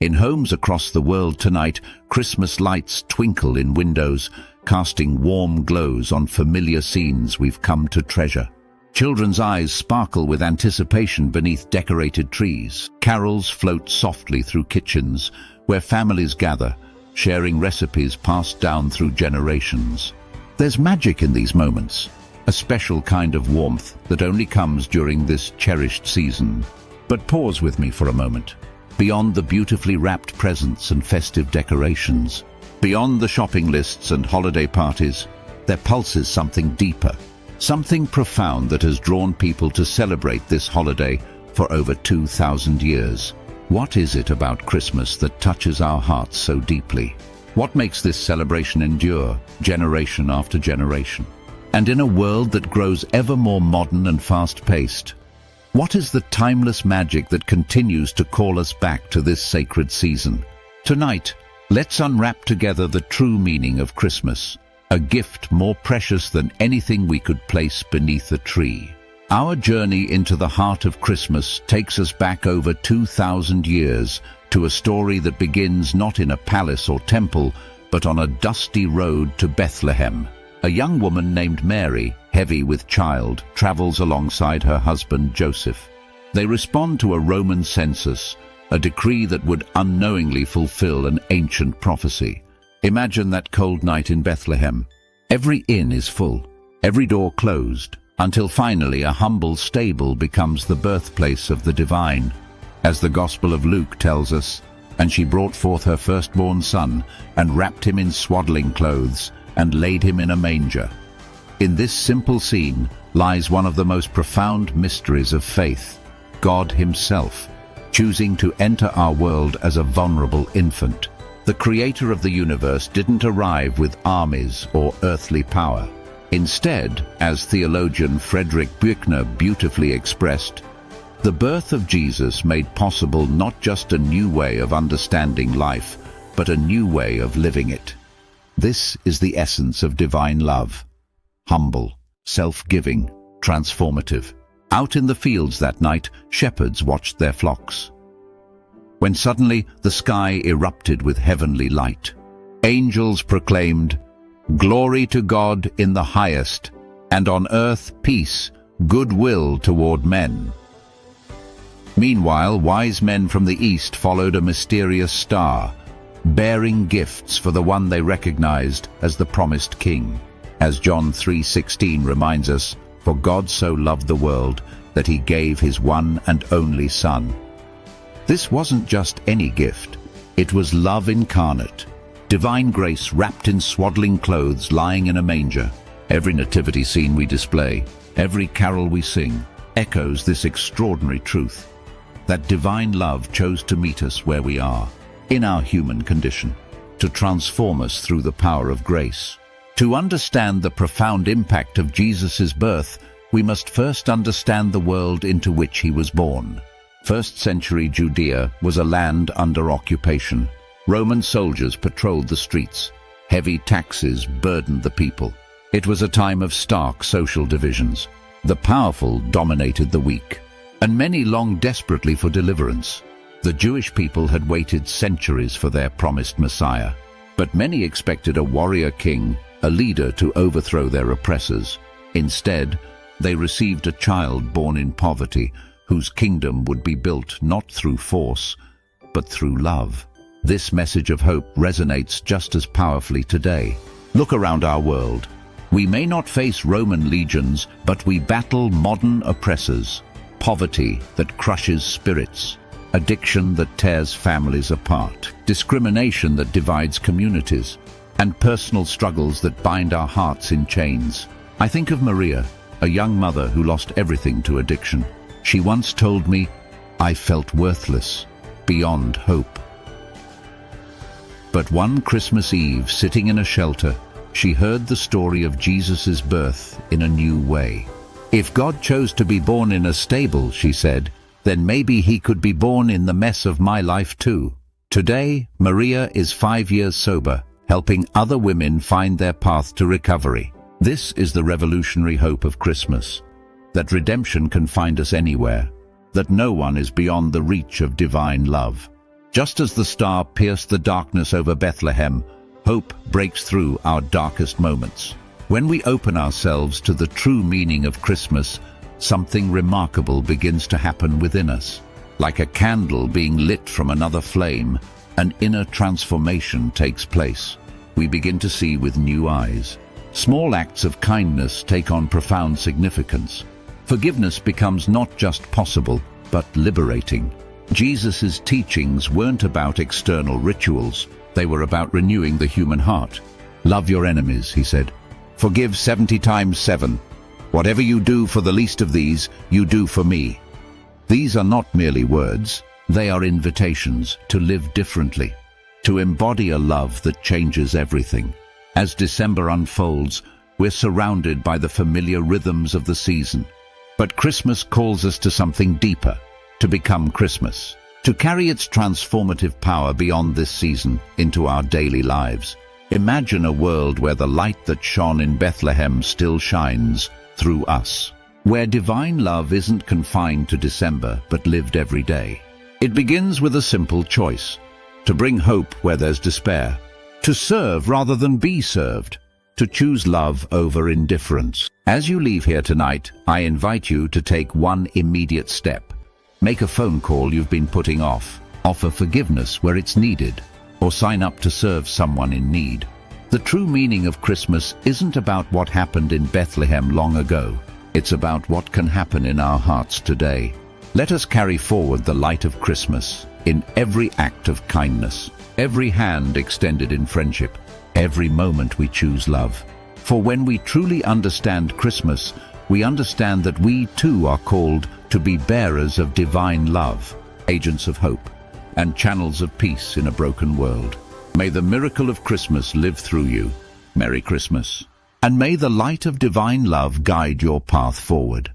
In homes across the world tonight, Christmas lights twinkle in windows, casting warm glows on familiar scenes we've come to treasure. Children's eyes sparkle with anticipation beneath decorated trees. Carols float softly through kitchens, where families gather, sharing recipes passed down through generations. There's magic in these moments, a special kind of warmth that only comes during this cherished season. But pause with me for a moment. Beyond the beautifully wrapped presents and festive decorations, beyond the shopping lists and holiday parties, there pulses something deeper, something profound that has drawn people to celebrate this holiday for over 2,000 years. What is it about Christmas that touches our hearts so deeply? What makes this celebration endure, generation after generation? And in a world that grows ever more modern and fast-paced, what is the timeless magic that continues to call us back to this sacred season? Tonight, let's unwrap together the true meaning of Christmas, a gift more precious than anything we could place beneath a tree. Our journey into the heart of Christmas takes us back over 2,000 years to a story that begins not in a palace or temple, but on a dusty road to Bethlehem. A young woman named Mary, heavy with child, travels alongside her husband Joseph. They respond to a Roman census, a decree that would unknowingly fulfill an ancient prophecy. Imagine that cold night in Bethlehem. Every inn is full, every door closed, until finally a humble stable becomes the birthplace of the divine. As the Gospel of Luke tells us, "And she brought forth her firstborn son, and wrapped him in swaddling clothes, and laid him in a manger." In this simple scene lies one of the most profound mysteries of faith, God Himself, choosing to enter our world as a vulnerable infant. The Creator of the universe didn't arrive with armies or earthly power. Instead, as theologian Friedrich Buechner beautifully expressed, the birth of Jesus made possible not just a new way of understanding life, but a new way of living it. This is the essence of divine love. Humble, self-giving, transformative. Out in the fields that night, shepherds watched their flocks, when suddenly the sky erupted with heavenly light. Angels proclaimed, "Glory to God in the highest, and on earth peace, goodwill toward men." Meanwhile, wise men from the east followed a mysterious star, bearing gifts for the one they recognized as the promised king. As John 3:16 reminds us, "For God so loved the world that He gave His one and only Son." This wasn't just any gift. It was love incarnate, divine grace wrapped in swaddling clothes lying in a manger. Every nativity scene we display, every carol we sing, echoes this extraordinary truth, that divine love chose to meet us where we are, in our human condition, to transform us through the power of grace. To understand the profound impact of Jesus' birth, we must first understand the world into which He was born. First-century Judea was a land under occupation. Roman soldiers patrolled the streets. Heavy taxes burdened the people. It was a time of stark social divisions. The powerful dominated the weak, and many longed desperately for deliverance. The Jewish people had waited centuries for their promised Messiah, but many expected a warrior king, a leader to overthrow their oppressors. Instead, they received a child born in poverty, whose kingdom would be built not through force, but through love. This message of hope resonates just as powerfully today. Look around our world. We may not face Roman legions, but we battle modern oppressors. Poverty that crushes spirits, addiction that tears families apart, discrimination that divides communities, and personal struggles that bind our hearts in chains. I think of Maria, a young mother who lost everything to addiction. She once told me, "I felt worthless, beyond hope." But one Christmas Eve, sitting in a shelter, she heard the story of Jesus' birth in a new way. "If God chose to be born in a stable," she said, "then maybe He could be born in the mess of my life too." Today, Maria is 5 years sober, helping other women find their path to recovery. This is the revolutionary hope of Christmas, that redemption can find us anywhere, that no one is beyond the reach of divine love. Just as the star pierced the darkness over Bethlehem, hope breaks through our darkest moments. When we open ourselves to the true meaning of Christmas, something remarkable begins to happen within us. Like a candle being lit from another flame, an inner transformation takes place. We begin to see with new eyes. Small acts of kindness take on profound significance. Forgiveness becomes not just possible, but liberating. Jesus' teachings weren't about external rituals. They were about renewing the human heart. Love your enemies, he said. Forgive 70 times 7. Whatever you do for the least of these, you do for me. These are not merely words. They are invitations to live differently, to embody a love that changes everything. As December unfolds, we're surrounded by the familiar rhythms of the season. But Christmas calls us to something deeper, to become Christmas, to carry its transformative power beyond this season into our daily lives. Imagine a world where the light that shone in Bethlehem still shines through us, where divine love isn't confined to December but lived every day. It begins with a simple choice: to bring hope where there's despair, to serve rather than be served, to choose love over indifference. As you leave here tonight, I invite you to take one immediate step. Make a phone call you've been putting off, offer forgiveness where it's needed, or sign up to serve someone in need. The true meaning of Christmas isn't about what happened in Bethlehem long ago. It's about what can happen in our hearts today. Let us carry forward the light of Christmas in every act of kindness, every hand extended in friendship, every moment we choose love. For when we truly understand Christmas, we understand that we too are called to be bearers of divine love, agents of hope, and channels of peace in a broken world. May the miracle of Christmas live through you. Merry Christmas. And may the light of divine love guide your path forward.